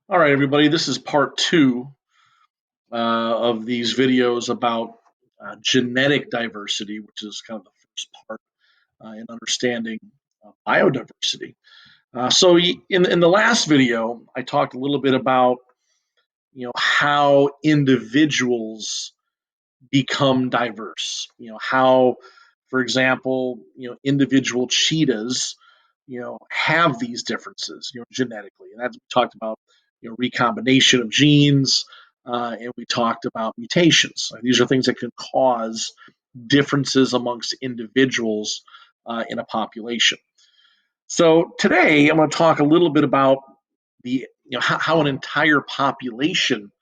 All right, everybody, this is part two of these videos about genetic diversity, which is kind of the first part in understanding biodiversity. In the last video, I talked a little bit about how individuals become diverse. How, for example, individual cheetahs, have these differences, genetically, and that's we talked about, recombination of genes, and we talked about mutations. These are things that can cause differences amongst individuals in a population. So today, I'm going to talk a little bit about how an entire population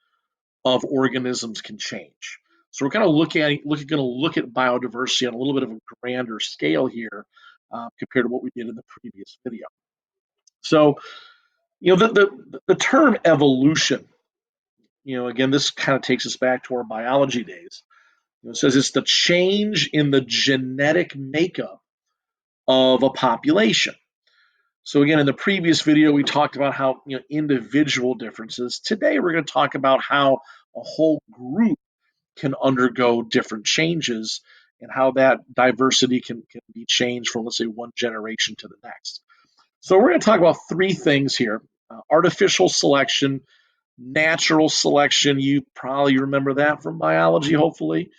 of organisms can change. So we're going to look at biodiversity on a little bit of a grander scale here compared to what we did in the previous video. So the term evolution, again, this kind of takes us back to our biology days. It says it's the change in the genetic makeup of a population. So again, in the previous video, we talked about how individual differences. Today, we're going to talk about how a whole group can undergo different changes and how that diversity can be changed from, let's say, one generation to the next. So we're going to talk about three things here: artificial selection, natural selection. You probably remember that from biology, hopefully.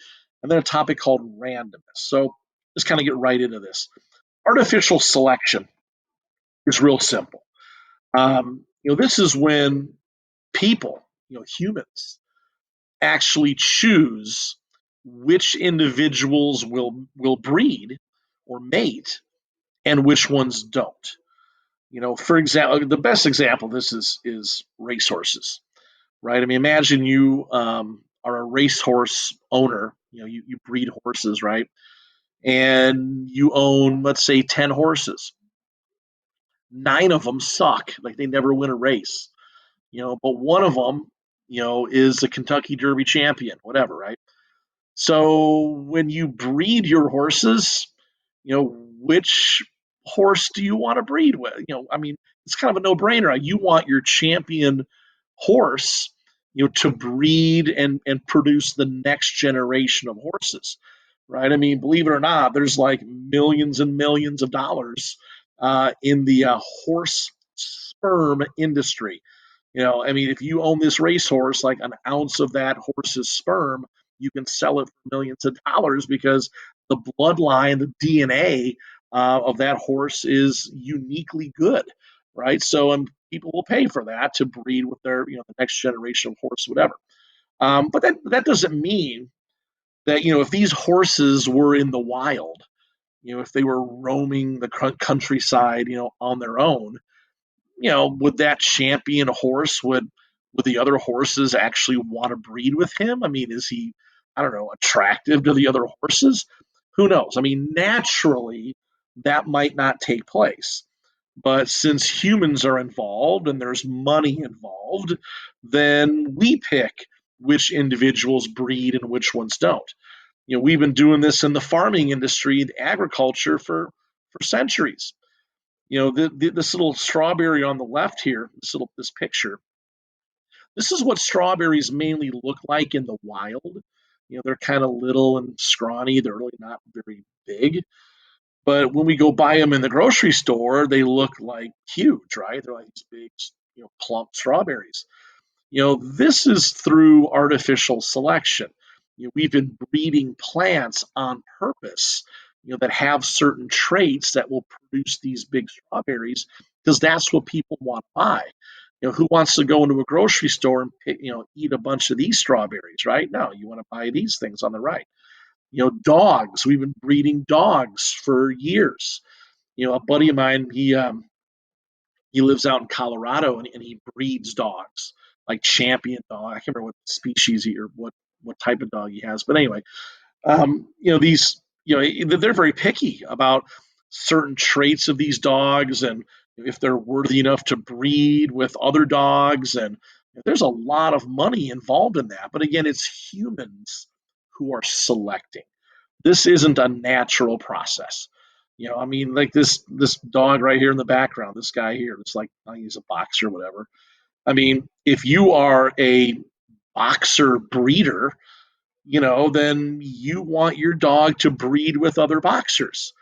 And then a topic called randomness. So let's kind of get right into this. Artificial selection is real simple. This is when people, humans, actually choose which individuals will breed or mate and which ones don't. For example, the best example of this is racehorses, right? I mean, imagine you are a racehorse owner. You breed horses, right? And you own, let's say, 10 horses. 9 of them suck, like they never win a race. But one of them, is a Kentucky Derby champion, whatever, right? So when you breed your horses, which horse do you want to breed with? I mean, it's kind of a no-brainer. Right? You want your champion horse, to breed and produce the next generation of horses, right? I mean, believe it or not, there's like millions and millions of dollars in the horse sperm industry. I mean, if you own this racehorse, like an ounce of that horse's sperm, you can sell it for millions of dollars because the bloodline, the DNA of that horse is uniquely good, right? So, people will pay for that to breed with their, the next generation of horse, whatever. But that doesn't mean that, if these horses were in the wild, if they were roaming the countryside, on their own, would that champion horse would the other horses actually want to breed with him? I mean, is he, I don't know, attractive to the other horses? Who knows? I mean, naturally, that might not take place. But since humans are involved and there's money involved, then we pick which individuals breed and which ones don't. We've been doing this in the farming industry, agriculture for centuries. This little strawberry on the left here, this picture, this is what strawberries mainly look like in the wild. They're kind of little and scrawny. They're really not very big. But when we go buy them in the grocery store, they look like huge, right? They're like these big, plump strawberries. This is through artificial selection. We've been breeding plants on purpose, that have certain traits that will produce these big strawberries because that's what people want to buy. Who wants to go into a grocery store and pick, eat a bunch of these strawberries, right? No, you want to buy these things on the right. Dogs. We've been breeding dogs for years. A buddy of mine, he lives out in Colorado and he breeds dogs, like champion dog. I can't remember what species or what type of dog he has, but anyway, these, they're very picky about certain traits of these dogs and if they're worthy enough to breed with other dogs. And there's a lot of money involved in that. But again, it's humans who are selecting. This isn't a natural process. I mean, like this dog right here in the background, this guy here, it's like I think he's a boxer or whatever. I mean, if you are a boxer breeder, then you want your dog to breed with other boxers.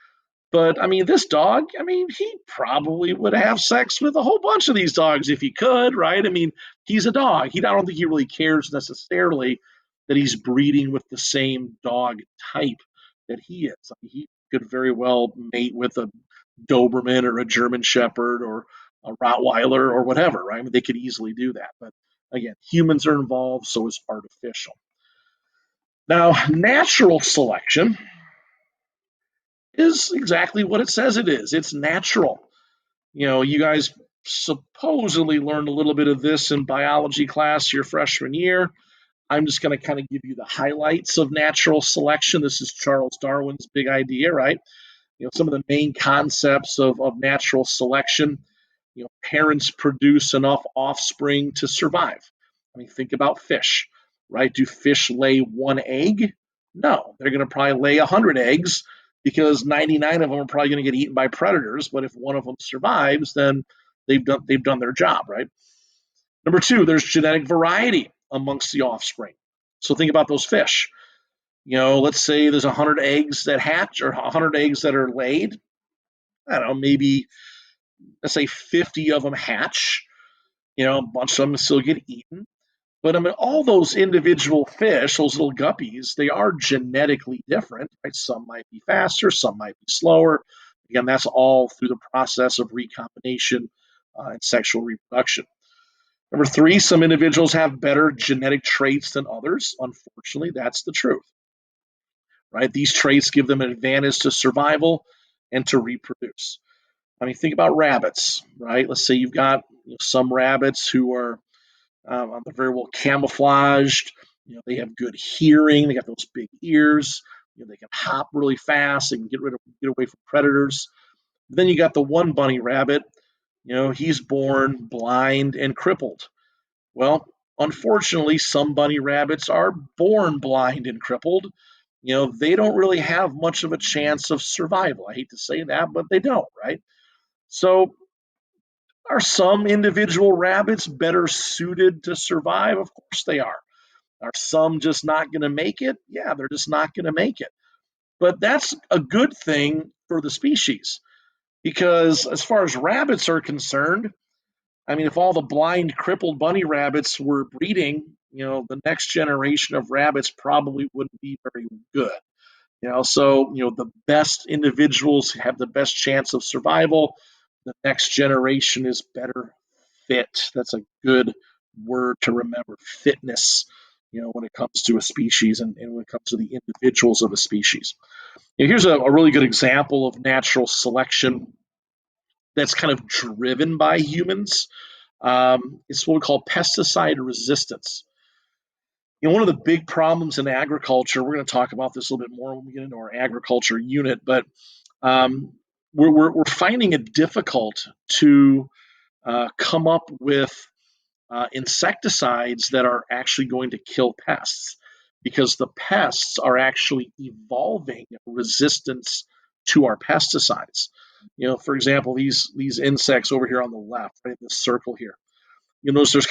But I mean, this dog, I mean, he probably would have sex with a whole bunch of these dogs if he could, right? I mean, he's a dog. I don't think he really cares necessarily that he's breeding with the same dog type that he is. I mean, he could very well mate with a Doberman or a German Shepherd or a Rottweiler or whatever, right? I mean, they could easily do that. But again, humans are involved, so is artificial. Now, natural selection is exactly what it says it is. It's natural. You guys supposedly learned a little bit of this in biology class your freshman year. I'm just going to kind of give you the highlights of natural selection. This is Charles Darwin's big idea, right? Some of the main concepts of natural selection. Parents produce enough offspring to survive. I mean, think about fish, right? Do fish lay one egg? No, they're going to probably lay 100 eggs because 99 of them are probably going to get eaten by predators. But if one of them survives, then they've done their job, right? Number two, there's genetic variety amongst the offspring. So think about those fish. Let's say there's 100 eggs that hatch or 100 eggs that are laid. I don't know, maybe let's say 50 of them hatch. A bunch of them still get eaten. But I mean, all those individual fish, those little guppies, they are genetically different. Right? Some might be faster, some might be slower. Again, that's all through the process of recombination and sexual reproduction. Number three, some individuals have better genetic traits than others. Unfortunately, that's the truth. Right? These traits give them an advantage to survival and to reproduce. I mean, think about rabbits, right? Let's say you've got some rabbits who are they're very well camouflaged. They have good hearing. They got those big ears. They can hop really fast. They can get away from predators. Then you got the one bunny rabbit. He's born blind and crippled. Well, unfortunately, some bunny rabbits are born blind and crippled. They don't really have much of a chance of survival. I hate to say that, but they don't, right? So, are some individual rabbits better suited to survive? Of course they are. Are some just not going to make it? Yeah, they're just not going to make it. But that's a good thing for the species because, as far as rabbits are concerned, I mean, if all the blind, crippled bunny rabbits were breeding, the next generation of rabbits probably wouldn't be very good. So the best individuals have the best chance of survival. The next generation is better fit. That's a good word to remember. Fitness. When it comes to a species and when it comes to the individuals of a species. Here's a really good example of natural selection that's kind of driven by humans. It's what we call pesticide resistance. One of the big problems in agriculture, we're going to talk about this a little bit more when we get into our agriculture unit, but um, we're finding it difficult to come up with insecticides that are actually going to kill pests because the pests are actually evolving resistance to our pesticides. For example, these insects over here on the left, right, in this circle here, notice there's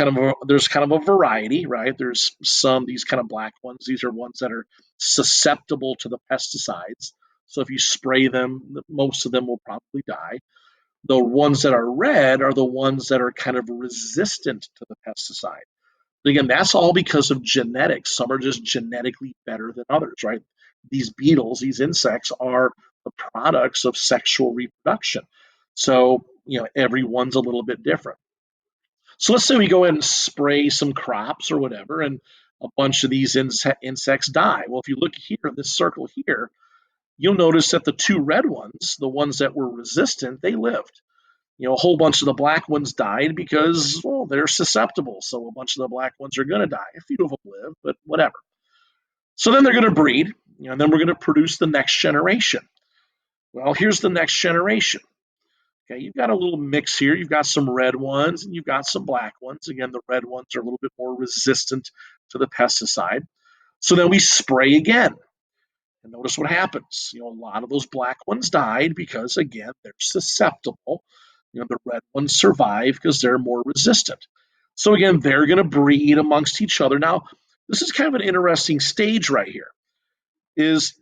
kind of a variety, right? There's some these kind of black ones. These are ones that are susceptible to the pesticides. So if you spray them, most of them will probably die. The ones that are red are the ones that are kind of resistant to the pesticide. But again, that's all because of genetics. Some are just genetically better than others, right? These beetles, these insects are the products of sexual reproduction. So, everyone's a little bit different. So let's say we go ahead and spray some crops or whatever, and a bunch of these insects die. Well, if you look here in this circle here, you'll notice that the two red ones, the ones that were resistant, they lived. A whole bunch of the black ones died because, well, they're susceptible. So a bunch of the black ones are going to die. A few of them live, but whatever. So then they're going to breed, and then we're going to produce the next generation. Well, here's the next generation. Okay, you've got a little mix here. You've got some red ones and you've got some black ones. Again, the red ones are a little bit more resistant to the pesticide. So then we spray again. And notice what happens. A lot of those black ones died because, again, they're susceptible. The red ones survive because they're more resistant. So again, they're going to breed amongst each other. Now, this is kind of an interesting stage right here. Is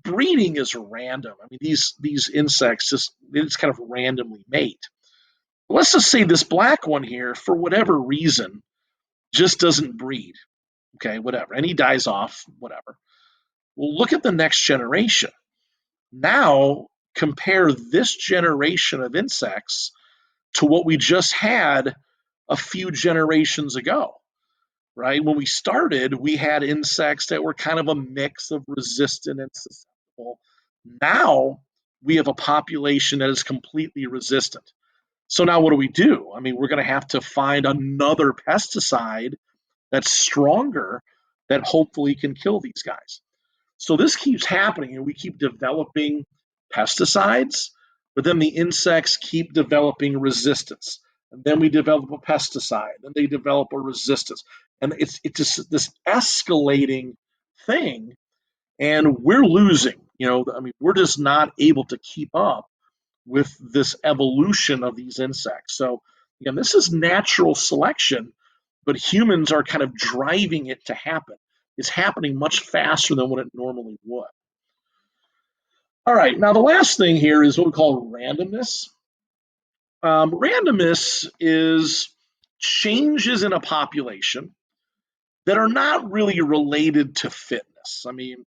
breeding is random. I mean, these insects just kind of randomly mate. Let's just say this black one here, for whatever reason, just doesn't breed. Okay, whatever, and he dies off, whatever. Well, look at the next generation. Now compare this generation of insects to what we just had a few generations ago, right? When we started, we had insects that were kind of a mix of resistant and susceptible. Now we have a population that is completely resistant. So now what do? I mean, we're going to have to find another pesticide that's stronger that hopefully can kill these guys. So this keeps happening, and we keep developing pesticides, but then the insects keep developing resistance. And then we develop a pesticide, and they develop a resistance. And it's just this escalating thing, and we're losing. I mean, we're just not able to keep up with this evolution of these insects. So, again, this is natural selection, but humans are kind of driving it to happen. It's happening much faster than what it normally would. All right, now the last thing here is what we call randomness. Randomness is changes in a population that are not really related to fitness. I mean,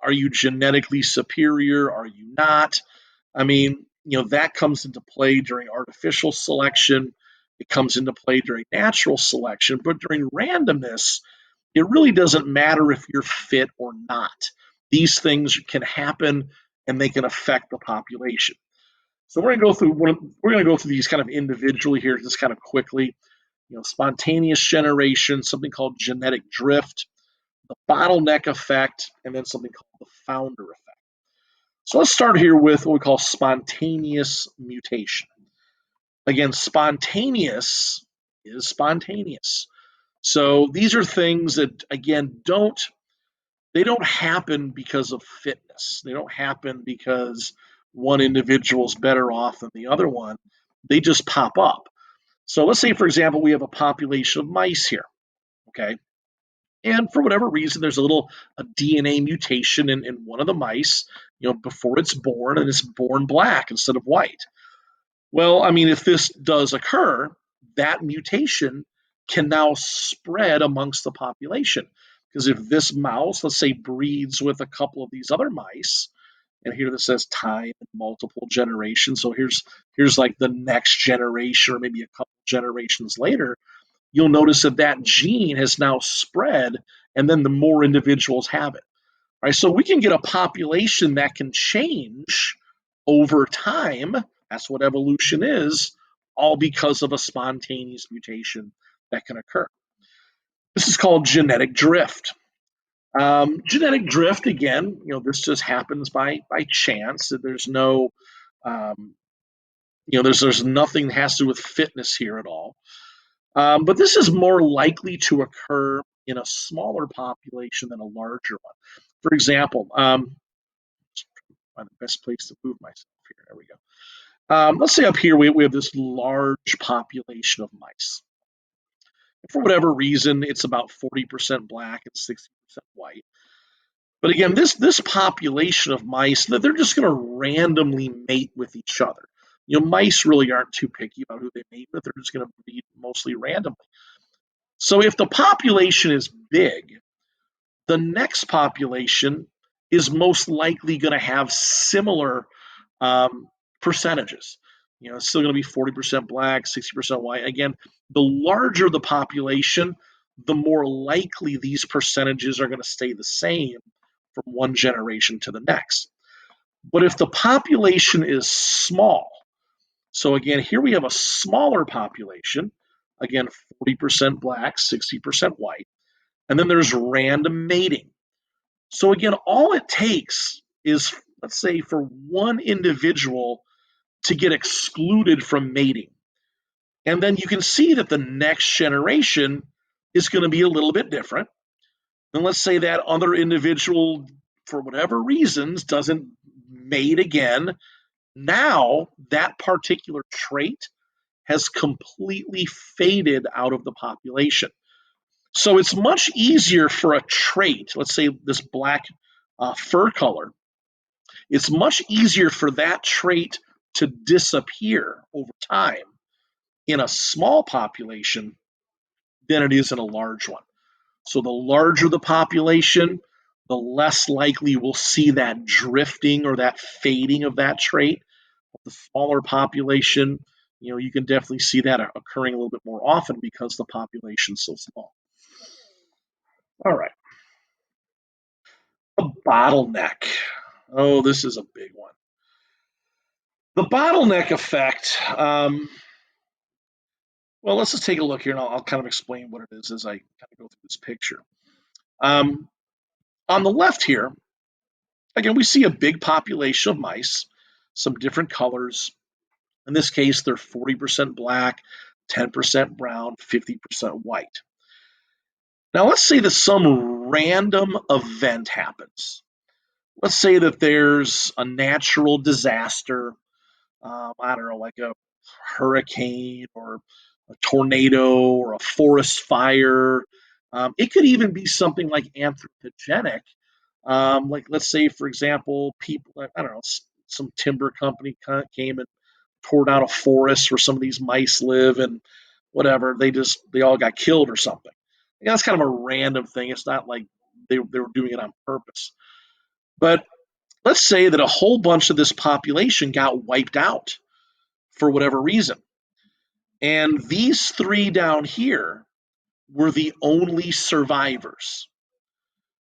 are you genetically superior? Are you not? I mean, that comes into play during artificial selection. It comes into play during natural selection, but during randomness, it really doesn't matter if you're fit or not. These things can happen and they can affect the population. So we're going to go through these kind of individually here, just kind of quickly. Spontaneous generation, something called genetic drift, the bottleneck effect, and then something called the founder effect. So let's start here with what we call spontaneous mutation. Again, spontaneous is spontaneous. So these are things that again don't happen because of fitness. They don't happen because one individual is better off than the other one. They just pop up. So let's say, for example, we have a population of mice here, okay? And for whatever reason, there's a DNA mutation in one of the mice, before it's born, and it's born black instead of white. Well, I mean, if this does occur, that mutation can now spread amongst the population. Because if this mouse, let's say, breeds with a couple of these other mice, and here this says time and multiple generations. So here's like the next generation, or maybe a couple generations later, you'll notice that gene has now spread, and then the more individuals have it. Right? So we can get a population that can change over time. That's what evolution is, all because of a spontaneous mutation that can occur. This is called genetic drift. Genetic drift, again, this just happens by chance. There's no, there's nothing that has to do with fitness here at all. But this is more likely to occur in a smaller population than a larger one. For example, find the best place to move myself here. There we go. Let's say up here we have this large population of mice. For whatever reason, it's about 40% black and 60% white. But again, this population of mice, they're just going to randomly mate with each other. Mice really aren't too picky about who they mate with. They're just going to breed mostly randomly. So if the population is big, the next population is most likely going to have similar percentages. It's still going to be 40% black, 60% white. Again, the larger the population, the more likely these percentages are going to stay the same from one generation to the next. But if the population is small, so again, here we have a smaller population, again, 40% black, 60% white, and then there's random mating. So again, all it takes is, let's say, for one individual to get excluded from mating. And then you can see that the next generation is going to be a little bit different. And let's say that other individual, for whatever reasons, doesn't mate again. Now that particular trait has completely faded out of the population. So it's much easier for a trait, let's say this black fur color, it's much easier for that trait to disappear over time in a small population than it is in a large one. So the larger the population, the less likely we'll see that drifting or that fading of that trait. The smaller population, you can definitely see that occurring a little bit more often because the population's so small. All right. The bottleneck. Oh, this is a big one. The bottleneck effect. Well, let's just take a look here, and I'll kind of explain what it is as I kind of go through this picture. Um, on the left here, again, we see a big population of mice, some different colors. In this case, they're 40% black, 10% brown, 50% white. Now, let's say that some random event happens. Let's say that there's a natural disaster, I don't know, like a hurricane or a tornado or a forest fire. It could even be something like anthropogenic. Like, let's say, for example, people, I don't know, some timber company came and tore down a forest where some of these mice live and whatever. They all got killed or something. That's kind of a random thing. It's not like they were doing it on purpose. But let's say that a whole bunch of this population got wiped out for whatever reason. And these three down here were the only survivors.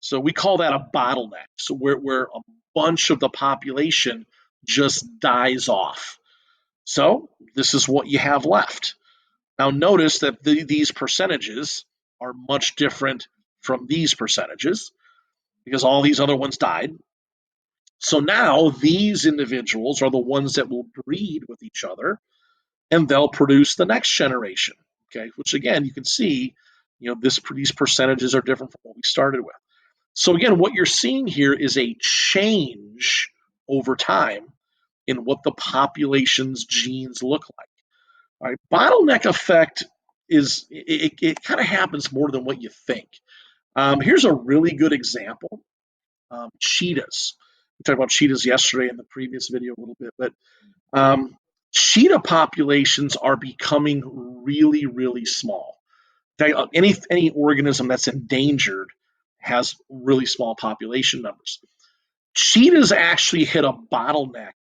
So we call that a bottleneck. So where a bunch of the population just dies off. So this is what you have left. Now notice that these percentages are much different from these percentages because all these other ones died. So now these individuals are the ones that will breed with each other and they'll produce the next generation. Okay, which again you can see, these percentages are different from what we started with. So again, what you're seeing here is a change over time in what the population's genes look like. All right, bottleneck effect is it kind of happens more than what you think. Here's a really good example. Cheetahs. We talked about cheetahs yesterday in the previous video a little bit, but um, cheetah populations are becoming really, really small. In fact, any organism that's endangered has really small population numbers. Cheetahs actually hit a bottleneck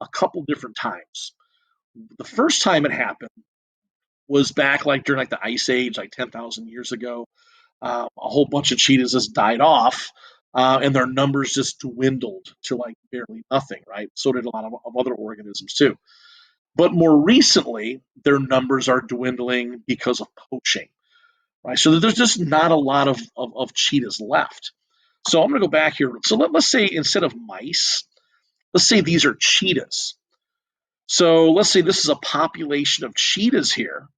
a couple different times. The first time it happened was back like during like the ice age, like 10,000 years ago. A whole bunch of cheetahs just died off, and their numbers just dwindled to like barely nothing, right? So did a lot of other organisms too. But more recently, their numbers are dwindling because of poaching, right? So there's just not a lot of cheetahs left. So I'm going to go back here. So let's say instead of mice, let's say these are cheetahs. So let's say this is a population of cheetahs here.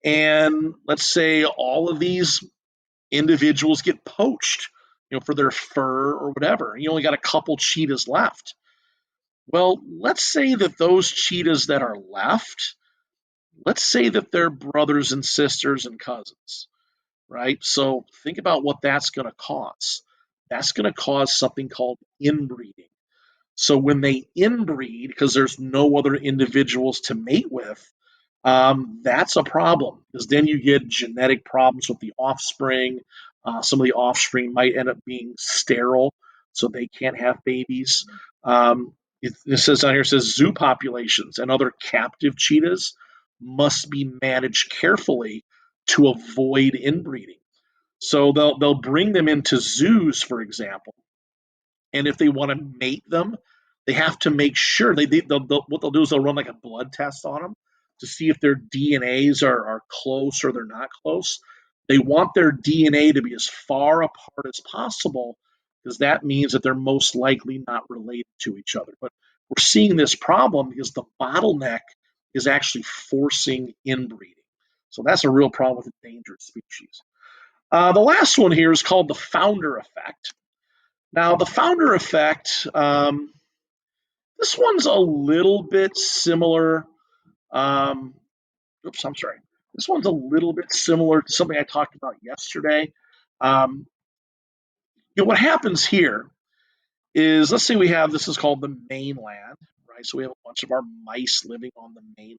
And let's say all of these individuals get poached, for their fur or whatever. You only got a couple cheetahs left. Well, let's say that those cheetahs that are left, let's say that they're brothers and sisters and cousins, right? So think about what that's going to cause. That's going to cause something called inbreeding. So when they inbreed, because there's no other individuals to mate with, that's a problem because then you get genetic problems with the offspring. Some of the offspring might end up being sterile, so they can't have babies. It says down here, it says zoo populations and other captive cheetahs must be managed carefully to avoid inbreeding. So they'll bring them into zoos, for example, and if they want to mate them, they have to make sure what they'll do is they'll run like a blood test on them to see if their DNAs are close or they're not close. They want their DNA to be as far apart as possible because that means that they're most likely not related to each other. But we're seeing this problem because the bottleneck is actually forcing inbreeding. So that's a real problem with endangered species. The last one here is called the founder effect. Now, the founder effect, this one's a little bit similar oops, I'm sorry. This one's a little bit similar to something I talked about yesterday. Um, what happens here is, let's say we have, this is called the mainland, right? So we have a bunch of our mice living on the mainland.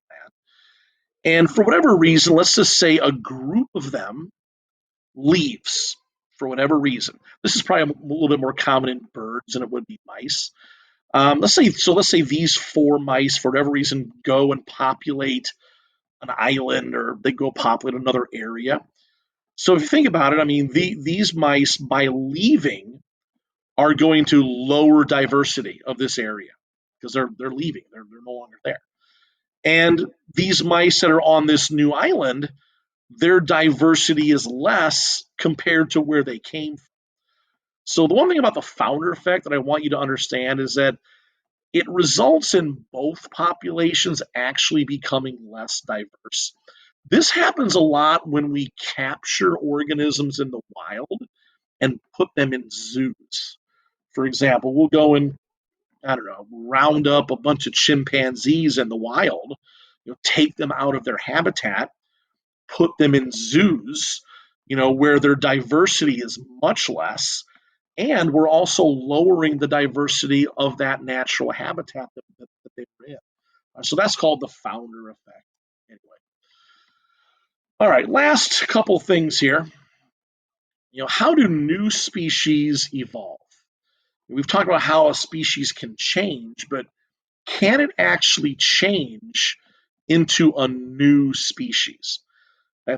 And for whatever reason, let's just say a group of them leaves for whatever reason. This is probably a little bit more common in birds than it would be mice. Let's say these four mice, for whatever reason, go and populate an island, or they go populate another area. So if you think about it, I mean, these mice, by leaving, are going to lower diversity of this area because they're leaving. They're no longer there. And these mice that are on this new island, their diversity is less compared to where they came from. So the one thing about the founder effect that I want you to understand is that it results in both populations actually becoming less diverse. This happens a lot when we capture organisms in the wild and put them in zoos. For example, we'll go and, I don't know, round up a bunch of chimpanzees in the wild, take them out of their habitat, put them in zoos, where their diversity is much less, and we're also lowering the diversity of that natural habitat that they were in. So that's called the founder effect. Anyway, all right. Last couple things here. How do new species evolve? We've talked about how a species can change, but can it actually change into a new species?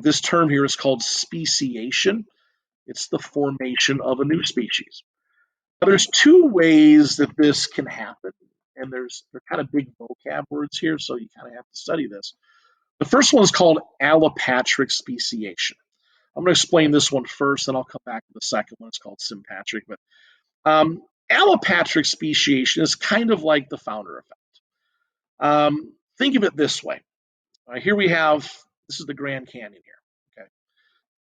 This term here is called speciation. It's the formation of a new species. Now, there's two ways that this can happen, and they're kind of big vocab words here, so you kind of have to study this. The first one is called allopatric speciation. I'm going to explain this one first, then I'll come back to the second one. It's called sympatric. But allopatric speciation is kind of like the founder effect. Think of it this way. Here we have, this is the Grand Canyon here. Okay,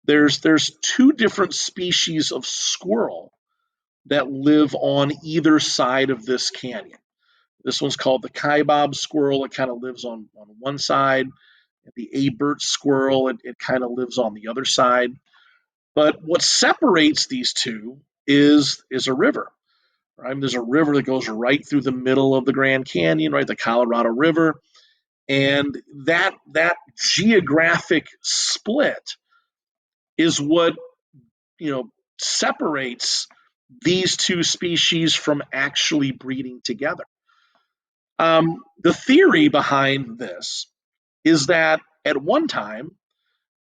there's two different species of squirrel that live on either side of this canyon. This one's called the kaibab squirrel. It kind of lives on one side. The Abert squirrel, it kind of lives on the other side. But what separates these two is a river. Right? There's a river that goes right through the middle of the Grand Canyon, right? The Colorado River. And that geographic split is what separates these two species from actually breeding together. The theory behind this is that at one time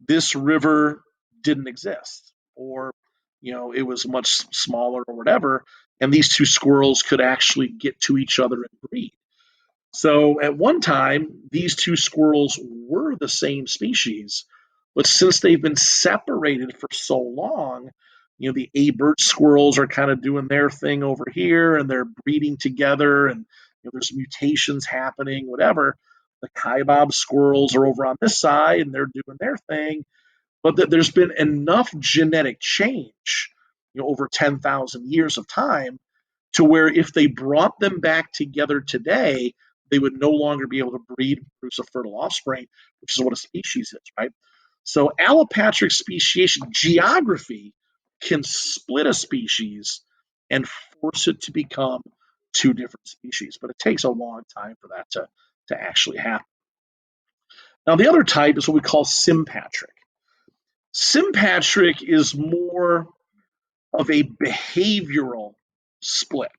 this river didn't exist, or it was much smaller or whatever, and these two squirrels could actually get to each other and breed. So at one time, these two squirrels were the same species, but since they've been separated for so long, the Abert squirrels are kind of doing their thing over here, and they're breeding together, and there's mutations happening, whatever. The kaibab squirrels are over on this side, and they're doing their thing, but that there's been enough genetic change, over 10,000 years of time, to where if they brought them back together today, they would no longer be able to breed and produce a fertile offspring, which is what a species is, right? So allopatric speciation, geography can split a species and force it to become two different species, but it takes a long time for that to actually happen. Now, the other type is what we call sympatric. Sympatric is more of a behavioral split.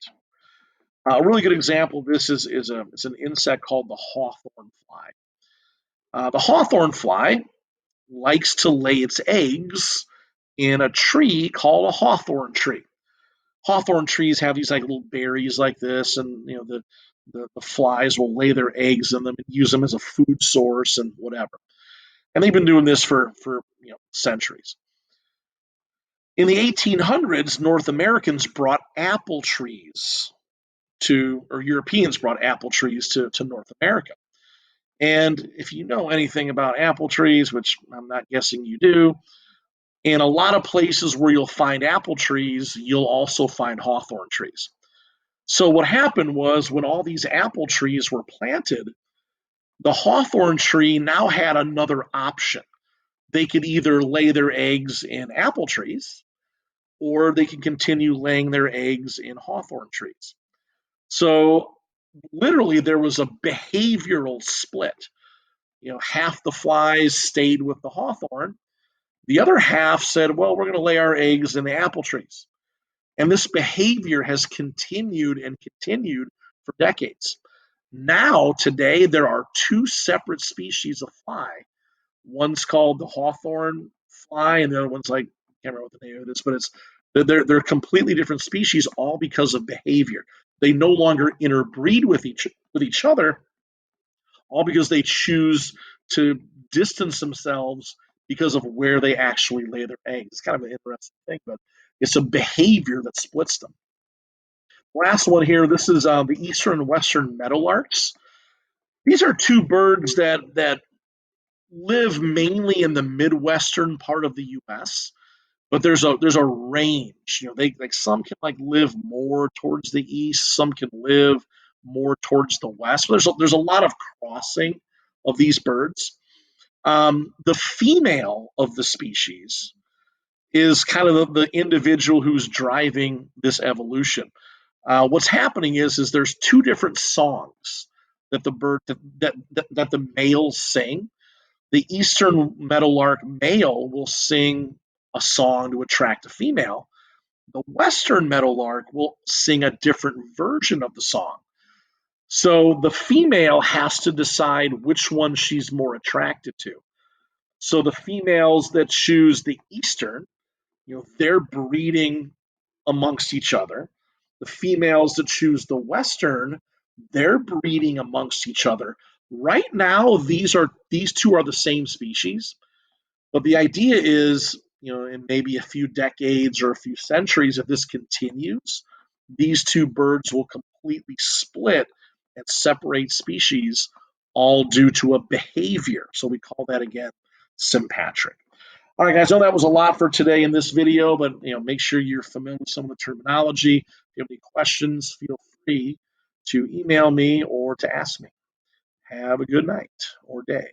A really good example of this is an insect called the hawthorn fly. The hawthorn fly likes to lay its eggs in a tree called a hawthorn tree. Hawthorn trees have these like little berries like this, and the flies will lay their eggs in them and use them as a food source and whatever. And they've been doing this for centuries. In the 1800s, North Americans brought apple trees or Europeans brought apple trees to North America. And if you know anything about apple trees, which I'm not guessing you do, in a lot of places where you'll find apple trees, you'll also find hawthorn trees. So what happened was when all these apple trees were planted, The hawthorn tree now had another option. They could either lay their eggs in apple trees or they can continue laying their eggs in hawthorn trees. So literally there was a behavioral split. Half the flies stayed with the hawthorn. The other half said, well, we're going to lay our eggs in the apple trees. And this behavior has continued and continued for decades. Now, today, there are two separate species of fly. One's called the hawthorn fly, and the other one's like, I can't remember what the name of it is, but they're completely different species, all because of behavior. They no longer interbreed with each other, all because they choose to distance themselves because of where they actually lay their eggs. It's kind of an interesting thing, but it's a behavior that splits them. Last one here. This is the eastern and western meadowlarks. These are two birds that live mainly in the midwestern part of the U.S. But there's a range. They like some can like live more towards the east, some can live more towards the west. But there's a lot of crossing of these birds. The female of the species is kind of the individual who's driving this evolution. What's happening is there's two different songs that the bird that the males sing. The eastern meadowlark male will sing a song to attract a female. The western meadowlark will sing a different version of the song. So the female has to decide which one she's more attracted to. So the females that choose the eastern, they're breeding amongst each other. The females that choose the western, they're breeding amongst each other. Right now, these two are the same species, but the idea is, in maybe a few decades or a few centuries, if this continues, these two birds will completely split and separate species, all due to a behavior. So we call that again sympatric. All right, guys, I know that was a lot for today in this video, but make sure you're familiar with some of the terminology. If you have any questions, feel free to email me or to ask me. Have a good night or day.